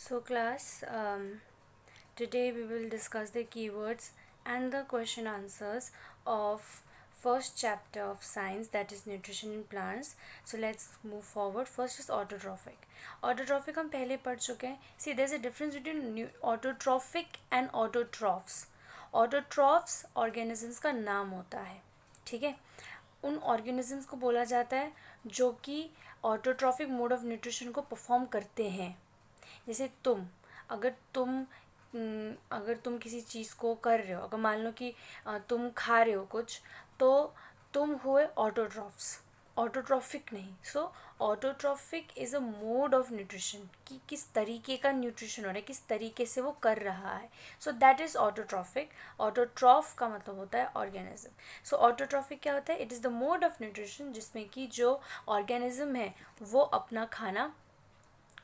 So class, today we will discuss the keywords and the question answers of first chapter of science, that is nutrition in plants. So let's move forward. First is autotrophic. Autotrophic हम पहले पढ़ चुके हैं. See, there's a difference between autotrophic and autotrophs. Autotrophs organisms का नाम होता है, ठीक है. उन ऑर्गेनिजम्स को बोला जाता है जो कि ऑटोट्रॉफिक मोड ऑफ न्यूट्रिशन को परफॉर्म करते हैं. जैसे अगर तुम किसी चीज़ को कर रहे हो, अगर मान लो कि तुम खा रहे हो कुछ, तो तुम हुए ऑटोट्रॉफ्स, ऑटोट्रॉफिक नहीं. So autotrophic is a mode of nutrition, कि किस तरीके का न्यूट्रिशन हो रहा है, किस तरीके से वो कर रहा है. So that is autotrophic. Autotroph का मतलब होता है ऑर्गेनिज्म. सो ऑटोट्रॉफिक क्या होता है? It is the mode of nutrition जिसमें कि जो ऑर्गेनिज्म है वो अपना खाना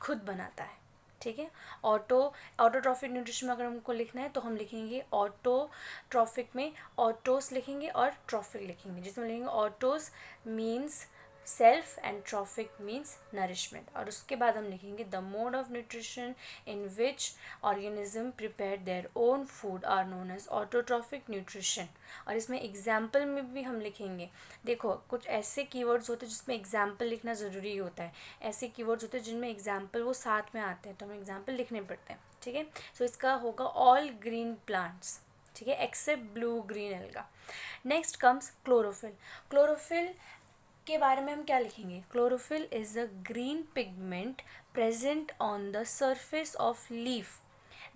खुद बनाता है, ठीक है. ऑटोट्रॉफिक न्यूट्रिशन में अगर हमको लिखना है तो हम लिखेंगे ऑटोट्रॉफिक में ऑटोस लिखेंगे और ट्रॉफिक लिखेंगे, जिसमें लिखेंगे autos means self and trophic means nourishment. और उसके बाद हम लिखेंगे the mode of nutrition in which organism prepare their own food are known as autotrophic nutrition. और इसमें एग्जाम्पल में भी हम लिखेंगे. देखो, कुछ ऐसे कीवर्ड्स होते हैं जिसमें एग्जाम्पल लिखना ज़रूरी होता है. ऐसे कीवर्ड्स होते हैं जिनमें एग्जाम्पल वो साथ में आते हैं, तो हमें एग्जाम्पल लिखने पड़ते हैं, ठीक है. सो इसका होगा ऑल ग्रीन प्लांट्स, ठीक है, except blue green alga. Next comes chlorophyll. Chlorophyll के बारे में हम क्या लिखेंगे? Chlorophyll is a green pigment present on the surface of leaf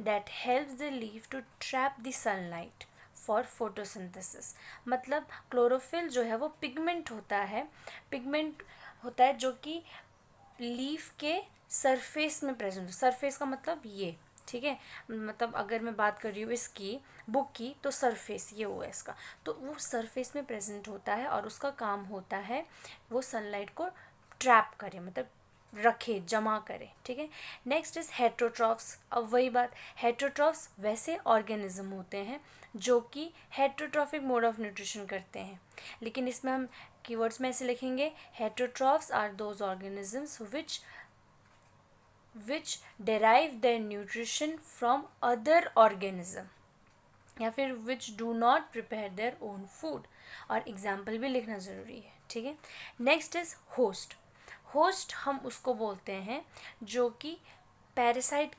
that helps the leaf to trap the sunlight for photosynthesis. मतलब chlorophyll जो है वो पिगमेंट होता है जो कि लीफ के सरफेस में प्रेजेंट. सरफेस का मतलब ये, ठीक है. मतलब अगर मैं बात कर रही हूँ इसकी बुक की, तो सरफेस ये हुआ इसका. तो वो सरफेस में प्रेजेंट होता है और उसका काम होता है वो सनलाइट को ट्रैप करे, मतलब रखे, जमा करे, ठीक है. Next is heterotrophs. अब वही बात, हेट्रोट्रॉफ्स वैसे ऑर्गेनिज्म होते हैं जो कि हेट्रोट्रॉफिक मोड ऑफ न्यूट्रिशन करते हैं. लेकिन इसमें हम कीवर्ड्स में ऐसे लिखेंगे, heterotrophs are those organisms which derive their nutrition from other organism, या फिर which do not prepare their own food. और एग्जाम्पल भी लिखना ज़रूरी है, ठीक है. Next is host. होस्ट हम उसको बोलते हैं जो कि पैरासाइट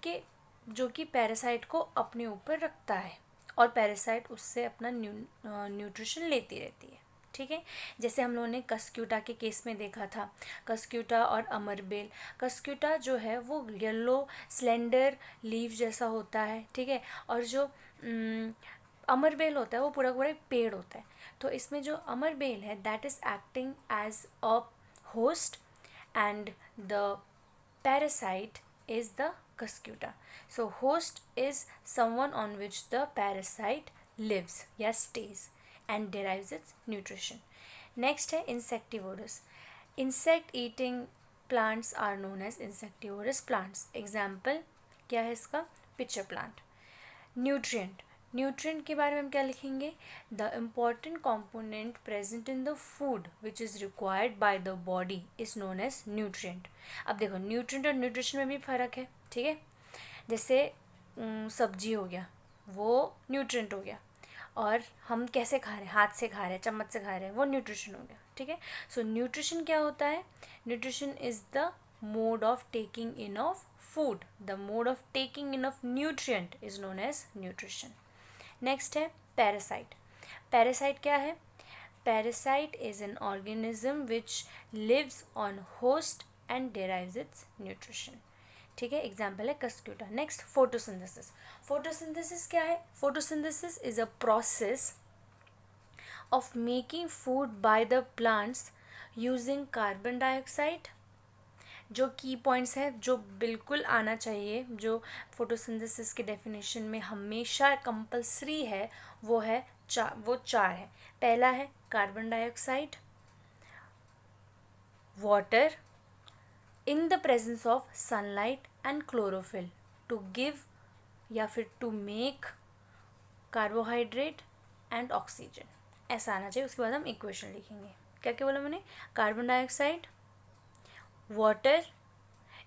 को अपने ऊपर रखता है और पैरासाइट उससे अपना न्यूट्रिशन लेती रहती है, ठीक है. जैसे हम लोगों ने कस्क्यूटा के केस में देखा था, कस्क्यूटा और अमरबेल. कस्क्यूटा जो है वो येलो स्लेंडर लीफ जैसा होता है, ठीक है. और जो अमरबेल होता है वो पूरा पूरा पेड़ होता है. तो इसमें जो अमरबेल है that is acting as a host and the parasite is the cuscuta. So host is someone on which the parasite lives या stays and derives its nutrition. Next है insectivorous. Insect eating plants are known as insectivorous plants. Example क्या है इसका? Pitcher plant. Nutrient. Nutrient के बारे में हम क्या लिखेंगे? The important component present in the food which is required by the body is known as nutrient. अब देखो, न्यूट्रिएंट और न्यूट्रिशन में भी फ़र्क है, ठीक है. जैसे सब्जी हो गया, वो न्यूट्रिएंट हो गया, और हम कैसे खा रहे हैं, हाथ से खा रहे हैं, चम्मच से खा रहे हैं, वो न्यूट्रिशन हो गया, ठीक है. सो न्यूट्रिशन क्या होता है? Nutrition is the mode of taking in of food. The mode of taking in of nutrient is known as nutrition. Next है parasite. Parasite क्या है? Parasite is an organism which lives on host and derives its nutrition. ठीक है, example है Cuscuta. Next photosynthesis. Photosynthesis क्या है? Photosynthesis is a process of making food by the plants using carbon dioxide. जो की points हैं जो बिल्कुल आना चाहिए, जो फोटोसिंथेसिस के डेफिनेशन में हमेशा कंपलसरी है, वो चार है. पहला है carbon dioxide, water, in the presence of sunlight and chlorophyll to give या फिर to make carbohydrate and oxygen. ऐसा आना चाहिए. उसके बाद हम इक्वेशन लिखेंगे. क्या क्या बोला मैंने? Carbon dioxide, water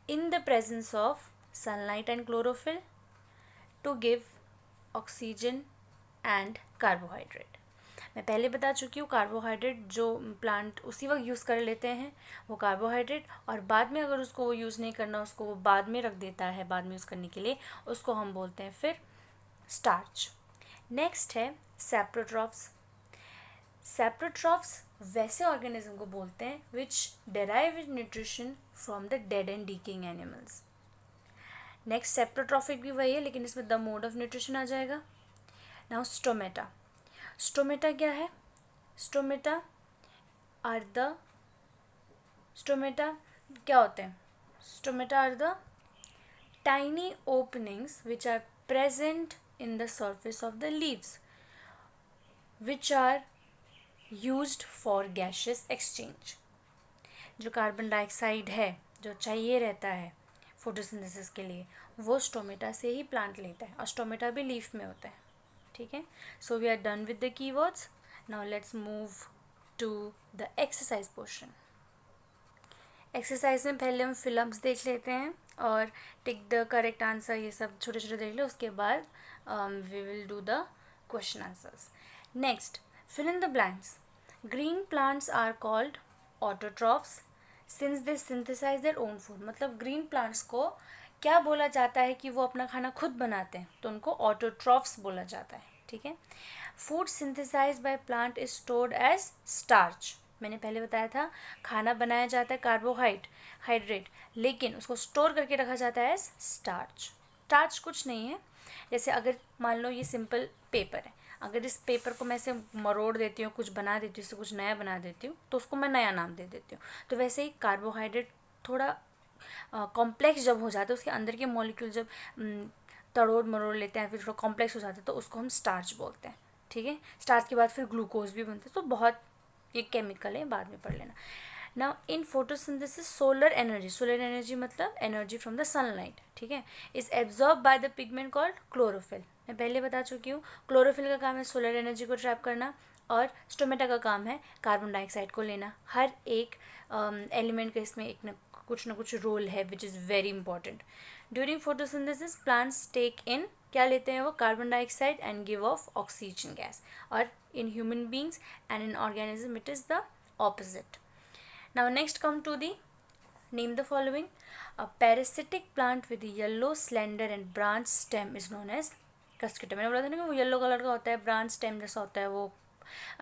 in the presence of sunlight and chlorophyll to give oxygen and carbohydrate. मैं पहले बता चुकी हूँ कार्बोहाइड्रेट जो प्लांट उसी वक्त यूज़ कर लेते हैं वो कार्बोहाइड्रेट, और बाद में अगर उसको वो यूज़ नहीं करना, उसको वो बाद में रख देता है बाद में यूज़ करने के लिए, उसको हम बोलते हैं फिर स्टार्च. नेक्स्ट है सेप्रोट्रॉफ्स. सेप्रोट्रॉफ्स वैसे ऑर्गेनिज्म को बोलते हैं which derive nutrition from the dead and decaying animals. Next saprotrophic भी वही है, लेकिन इसमें द मोड ऑफ न्यूट्रिशन आ जाएगा. Now stomata. स्टोमेटा क्या है? स्टोमेटा क्या होते हैं? Stomata are the tiny openings which are present in the surface of the leaves which are used for gaseous exchange. जो कार्बन डाइऑक्साइड है जो चाहिए रहता है फोटोसिंथेसिस के लिए, वो स्टोमेटा से ही प्लांट लेता है, और स्टोमेटा भी लीफ में होता है. ठीक है, so we are done with the keywords. Now let's move to the exercise portion. Exercise में पहले हम फिलअप्स देख लेते हैं और टिक द करेक्ट आंसर, ये सब छोटे छोटे देख लो, उसके बाद we will do the question answers. Next, fill in the blanks. Green plants are called autotrophs since they synthesize their own food. मतलब ग्रीन प्लांट्स को क्या बोला जाता है कि वो अपना खाना खुद बनाते हैं, तो उनको ऑटोट्रॉफ्स बोला जाता है. ठीक है. Food synthesize by plant is stored as starch. मैंने पहले बताया था खाना बनाया जाता है कार्बोहाइड्रेट, लेकिन उसको स्टोर करके रखा जाता है एज स्टार्च. स्टार्च कुछ नहीं है, जैसे अगर मान लो ये सिंपल पेपर है, अगर इस पेपर को मैं ऐसे मरोड़ देती हूँ, कुछ बना देती हूँ, इससे कुछ नया बना देती हूँ, तो उसको मैं नया नाम दे देती हूँ. तो वैसे ही कार्बोहाइड्रेट थोड़ा कॉम्प्लेक्स जब हो जाता है, उसके अंदर के मॉलिक्यूल जब तड़ोड़ मरोड़ लेते हैं, फिर थोड़ा कॉम्प्लेक्स हो जाता है, तो उसको हम स्टार्च बोलते हैं. ठीक है. स्टार्च के बाद फिर ग्लूकोज भी बनता है, तो बहुत ये केमिकल है, बाद में पढ़ लेना. Now in photosynthesis solar energy मतलब एनर्जी फ्रॉम द सनलाइट, ठीक है, is absorb by the pigment called chlorophyll. मैं पहले बता चुकी हूँ क्लोरोफिल का काम है सोलर एनर्जी को ट्रैप करना, और स्टोमेटा का काम है कार्बन डाइऑक्साइड को लेना. हर एक एलिमेंट का इसमें एक ना कुछ रोल है which is very important. During photosynthesis plants take in क्या लेते हैं वो carbon dioxide and give off oxygen gas, और in human beings and in organism it is the opposite. Now next come to the name the following. A parasitic plant with a yellow slender and branched stem is known as cuscuta. मैंने बोला था ना कि वो yellow colour का होता है, branch stem जैसा होता है वो,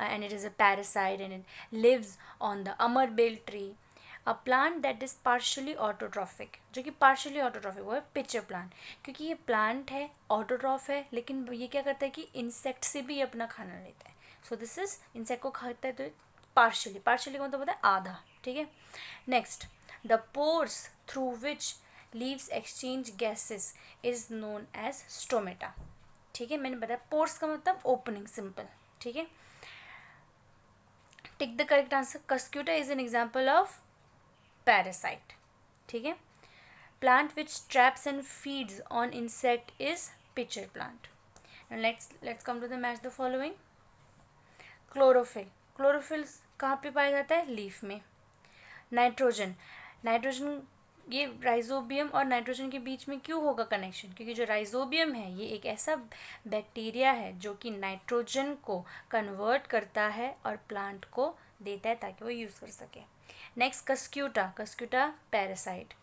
and it is a parasite and it lives on the amarbeil tree. A plant that is partially autotrophic. जो कि partially autotrophic वो है pitcher plant, क्योंकि ये plant है autotroph है, लेकिन ये क्या करता है कि insect से भी अपना खाना लेता है. So this is insect को खाता है, तो पार्शली का मतलब होता है आधा. ठीक है. Next, the pores through which leaves exchange gases is known as stomata. ठीक है, मैंने बताया पोर्स का मतलब ओपनिंग, सिंपल. ठीक है. Tick the correct answer. Cuscuta is an example of parasite. ठीक है. Plant which traps and feeds on insect is pitcher plant. Let's come to the match the following. Chlorophyll कहाँ पे पाया जाता है? लीफ में. नाइट्रोजन ये राइजोबियम और नाइट्रोजन के बीच में क्यों होगा कनेक्शन? क्योंकि जो राइजोबियम है ये एक ऐसा बैक्टीरिया है जो कि नाइट्रोजन को कन्वर्ट करता है और प्लांट को देता है ताकि वो यूज़ कर सके. Next, Cuscuta parasite.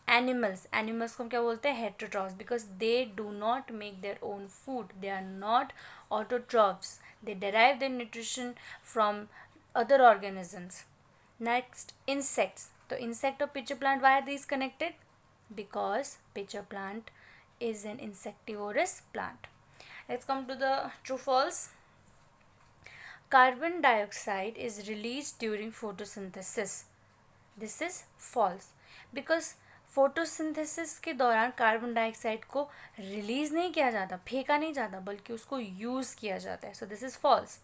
एनिमल्स को हम क्या बोलते हैं? Heterotrophs, because they do not make their own food, they are not autotrophs, they derive their nutrition from other organisms. Next, insects. So insect or pitcher plant, why are these connected? Because pitcher plant is an insectivorous plant. Let's come to the true false. Carbon dioxide is released during photosynthesis. This is false, because photosynthesis के दौरान carbon dioxide को release नहीं किया जाता, फेंका नहीं जाता, बल्कि उसको यूज़ किया जाता है. So this is false.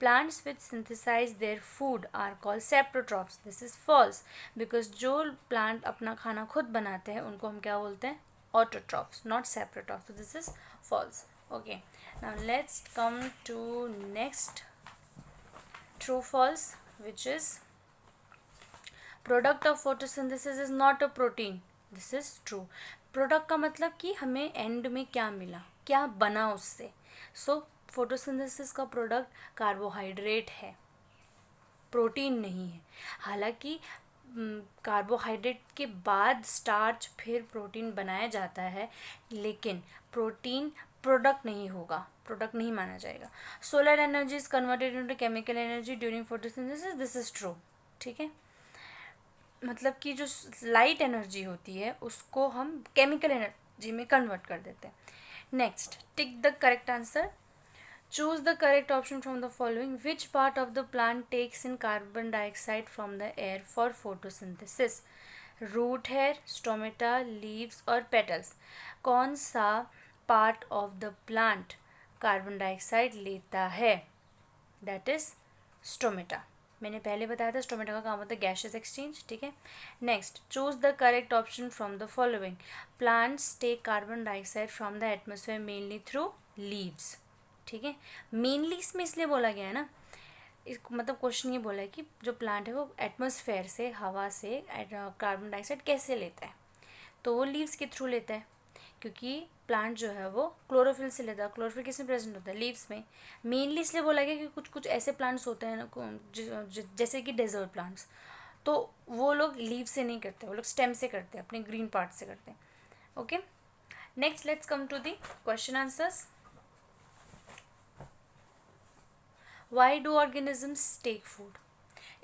Plants which synthesize their food are called saprotrophs. This is false, because जो प्लांट अपना खाना खुद बनाते हैं उनको हम क्या बोलते हैं? Autotrophs, not saprotrophs. So this is false. Okay, now let's come to next true false, which is product of photosynthesis is not a protein. This is true. Product का मतलब कि हमें एंड में क्या मिला, क्या बना उससे। सो फोटोसिंथेसिस का प्रोडक्ट कार्बोहाइड्रेट है, प्रोटीन नहीं है। हालांकि कार्बोहाइड्रेट के बाद स्टार्च फिर प्रोटीन बनाया जाता है, लेकिन प्रोटीन प्रोडक्ट नहीं होगा, प्रोडक्ट नहीं माना जाएगा। Solar energy is converted into chemical energy during photosynthesis, this is true. ठीक है, मतलब कि जो लाइट एनर्जी होती है उसको हम केमिकल एनर्जी में कन्वर्ट कर देते हैं। Next, tick the correct answer. Choose the correct option from the following. Which part of the plant takes in carbon dioxide from the air for photosynthesis? Root hair, stomata, leaves और petals. कौन सा part of the plant carbon dioxide लेता है? That is stomata. मैंने पहले बताया था stomata का काम होता है गैसेस एक्सचेंज। ठीक है, next, choose the correct option from the following. Plants take carbon dioxide from the atmosphere mainly through leaves. ठीक है, मेनली इसमें इसलिए बोला गया है ना, इसको मतलब क्वेश्चन ये बोला है कि जो प्लांट है वो एटमॉस्फेयर से, हवा से कार्बन डाइऑक्साइड कैसे लेता है, तो वो लीव्स के थ्रू लेता है, क्योंकि प्लांट जो है वो क्लोरोफिल से लेता है। क्लोरोफिल किसमें प्रेजेंट होता है? लीव्स में। मेनली इसलिए बोला गया कि कुछ कुछ ऐसे प्लांट्स होते हैं ना, जैसे कि डेजर्ट प्लांट्स, तो वो लोग लीव से नहीं करते, वो लोग स्टेम से करते हैं, अपने ग्रीन पार्ट से करते हैं। Okay, next let's come to the question answers. Why do organisms take food?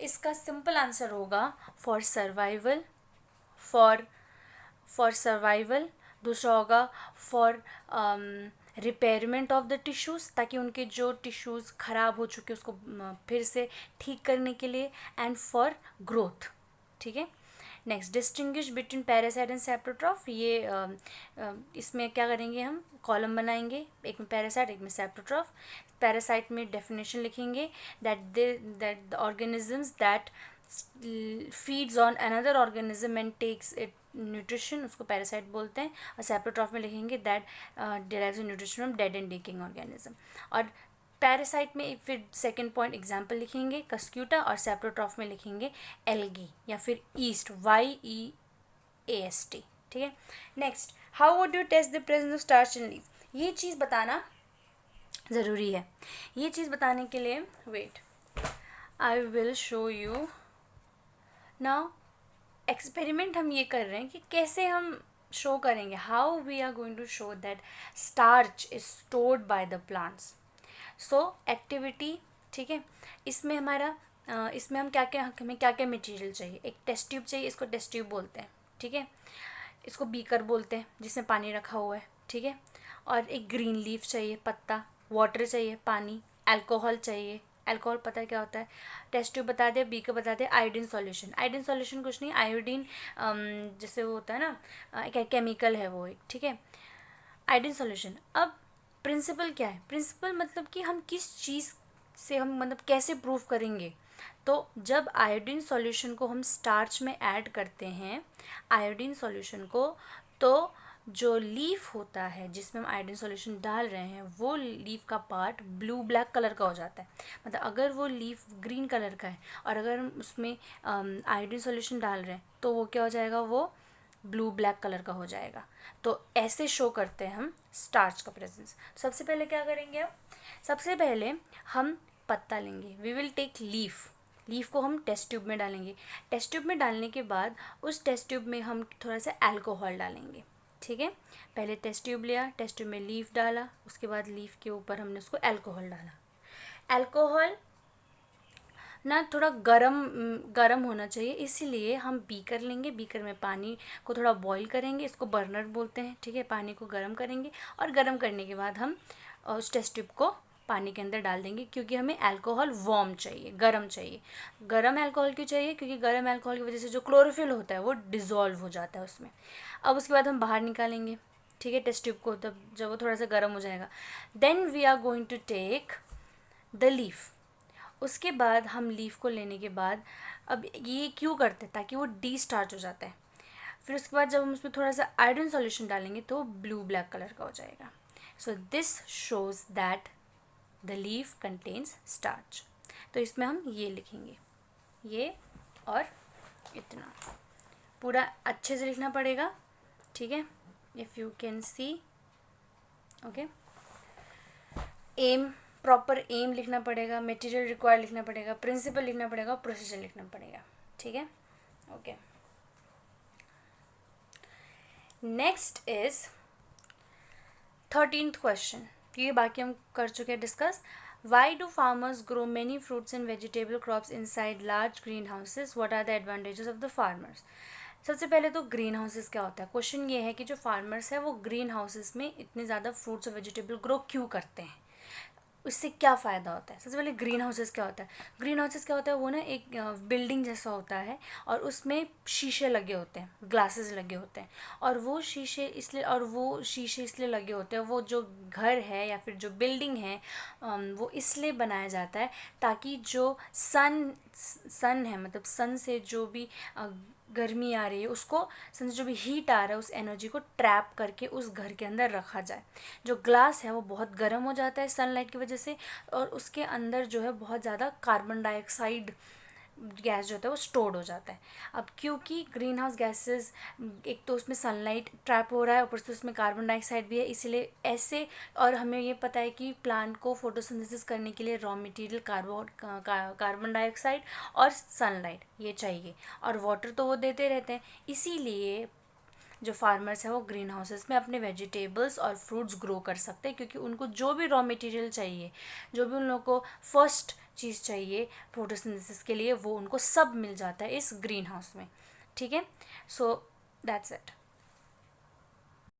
इसका सिंपल आंसर होगा फॉर सर्वाइवल, फॉर सर्वाइवल। दूसरा होगा for repairment of the tissues, ताकि उनके जो टिश्यूज़ ख़राब हो चुके उसको फिर से ठीक करने के लिए, एंड फॉर ग्रोथ। ठीक है, next, distinguish between parasite and saprotroph. ये इसमें क्या करेंगे, हम कॉलम बनाएंगे, एक में पैरासाइट एक में सेप्रोट्रॉफ। पैरासाइट में डेफिनेशन लिखेंगे that the organisms that feeds on another organism and takes it nutrition, उसको पैरासाइट बोलते हैं। और सेप्रोट्रॉफ में लिखेंगे that derives nutrition from dead and decaying organism. और पैरासाइट में फिर सेकेंड पॉइंट एग्जाम्पल लिखेंगे कस्क्यूटा, और सेप्रोट्रॉफ में लिखेंगे एल्गी या फिर ईस्ट, YEAST। ठीक है, next, how would you test the presence of starch in leaf? ये चीज़ बताना ज़रूरी है। ये चीज़ बताने के लिए wait, I will show you now. Experiment हम ये कर रहे हैं कि कैसे हम शो करेंगे, how we are going to show that starch is stored by the plants. So activity, ठीक है, इसमें हमारा इसमें हम क्या क्या, हमें क्या क्या मटेरियल चाहिए। एक टेस्ट ट्यूब चाहिए, इसको टेस्ट ट्यूब बोलते हैं। ठीक है, इसको बीकर बोलते हैं जिसमें पानी रखा हुआ है। ठीक है, और एक ग्रीन लीफ चाहिए, पत्ता, वाटर चाहिए, पानी, अल्कोहल चाहिए। अल्कोहल पता है क्या होता है, टेस्ट ट्यूब बता दे, बीकर बता दे, आयोडीन सॉल्यूशन। आयोडीन सॉल्यूशन कुछ नहीं, आयोडीन जैसे वो होता है ना, केमिकल है वो एक। ठीक है, आयोडीन सॉल्यूशन। अब प्रिंसिपल क्या है? प्रिंसिपल मतलब कि हम किस चीज़ से, हम मतलब कैसे प्रूफ करेंगे। तो जब आयोडीन सॉल्यूशन को हम स्टार्च में ऐड करते हैं, आयोडीन सॉल्यूशन को, तो जो लीफ होता है जिसमें हम आयोडीन सॉल्यूशन डाल रहे हैं, वो लीफ का पार्ट ब्लू ब्लैक कलर का हो जाता है। मतलब अगर वो लीफ ग्रीन कलर का है और अगर हम उसमें आयोडीन सॉल्यूशन डाल रहे हैं, तो वो क्या हो जाएगा, वो ब्लू ब्लैक कलर का हो जाएगा। तो ऐसे शो करते हैं हम स्टार्च का प्रेजेंस। सबसे पहले क्या करेंगे हम, सबसे पहले हम पत्ता लेंगे, वी विल टेक लीफ को हम टेस्ट ट्यूब में डालेंगे। टेस्ट ट्यूब में डालने के बाद उस टेस्ट ट्यूब में हम थोड़ा सा अल्कोहल डालेंगे। ठीक है, पहले टेस्ट ट्यूब लिया, टेस्ट ट्यूब में लीफ डाला, उसके बाद लीफ के ऊपर हमने उसको अल्कोहल डाला। अल्कोहल ना थोड़ा गरम होना चाहिए, इसीलिए हम बीकर लेंगे, बीकर में पानी को थोड़ा बॉईल करेंगे, इसको बर्नर बोलते हैं। ठीक है, पानी को गर्म करेंगे और गर्म करने के बाद हम उस टेस्ट ट्यूब को पानी के अंदर डाल देंगे, क्योंकि हमें अल्कोहल वार्म चाहिए, गर्म चाहिए। गर्म अल्कोहल क्यों चाहिए? क्योंकि गर्म अल्कोहल की वजह से जो क्लोरोफिल होता है वो डिज़ोल्व हो जाता है उसमें। अब उसके बाद हम बाहर निकालेंगे, ठीक है, टेस्ट ट्यूब को, तब जब वो थोड़ा सा गर्म हो जाएगा, then we are going to take the leaf. उसके बाद हम लीफ को लेने के बाद, अब ये क्यों करते हैं, ताकि वो डी स्टार्च हो जाता है। फिर उसके बाद जब हम उसमें थोड़ा सा आयोडीन सॉल्यूशन डालेंगे तो ब्लू ब्लैक कलर का हो जाएगा। So this shows that the leaf contains starch. तो इसमें हम ये लिखेंगे, ये और इतना, पूरा अच्छे से लिखना पड़ेगा। ठीक है, if you can see. Okay, M, proper M लिखना पड़ेगा, मटेरियल रिक्वायर्ड लिखना पड़ेगा, प्रिंसिपल लिखना पड़ेगा, प्रोसीजर लिखना पड़ेगा. ठीक है. Okay, next is 13th question. ये बाकी हम कर चुके हैं discuss. Why do farmers grow many fruits and vegetable crops inside large green houses, what are the advantages of the farmers. सबसे पहले तो ग्रीन हाउसेस क्या होता है. क्वेश्चन ये है कि जो फार्मर्स है वो ग्रीन हाउसेस में इतने ज़्यादा फ्रूट्स और वेजिटेबल ग्रो क्यों करते हैं, इससे क्या फ़ायदा होता है. सबसे पहले ग्रीन हाउसेस क्या होता है. ग्रीन हाउसेस क्या होता है, वो ना एक बिल्डिंग जैसा होता है और उसमें शीशे लगे होते हैं, ग्लासेस लगे होते हैं. और वो शीशे इसलिए लगे होते हैं, वो जो घर है या फिर जो बिल्डिंग है वो इसलिए बनाया जाता है ताकि जो सन है, मतलब सन से जो भी गर्मी आ रही है उसको, सन से जो भी हीट आ रहा है उस एनर्जी को ट्रैप करके उस घर के अंदर रखा जाए. जो ग्लास है वो बहुत गर्म हो जाता है सनलाइट की वजह से, और उसके अंदर जो है बहुत ज़्यादा कार्बन डाइऑक्साइड गैस जो होता है वो स्टोर्ड हो जाता है. अब क्योंकि ग्रीन हाउस गैसेस, एक तो उसमें सनलाइट ट्रैप हो रहा है, ऊपर से उसमें कार्बन डाइऑक्साइड भी है, इसलिए ऐसे. और हमें ये पता है कि प्लांट को फोटोसिंथेसिस करने के लिए रॉ मटेरियल कार्बन डाइऑक्साइड और सनलाइट ये चाहिए, और वाटर तो वो देते रहते हैं. इसीलिए जो फार्मर्स हैं वो ग्रीन हाउसेस में अपने वेजिटेबल्स और फ्रूट्स ग्रो कर सकते हैं, क्योंकि उनको जो भी रॉ मटेरियल चाहिए, जो भी उन लोगों को फर्स्ट चीज़ चाहिए फोटोसिंथेसिस के लिए, वो उनको सब मिल जाता है इस ग्रीन हाउस में. ठीक है. So that's it.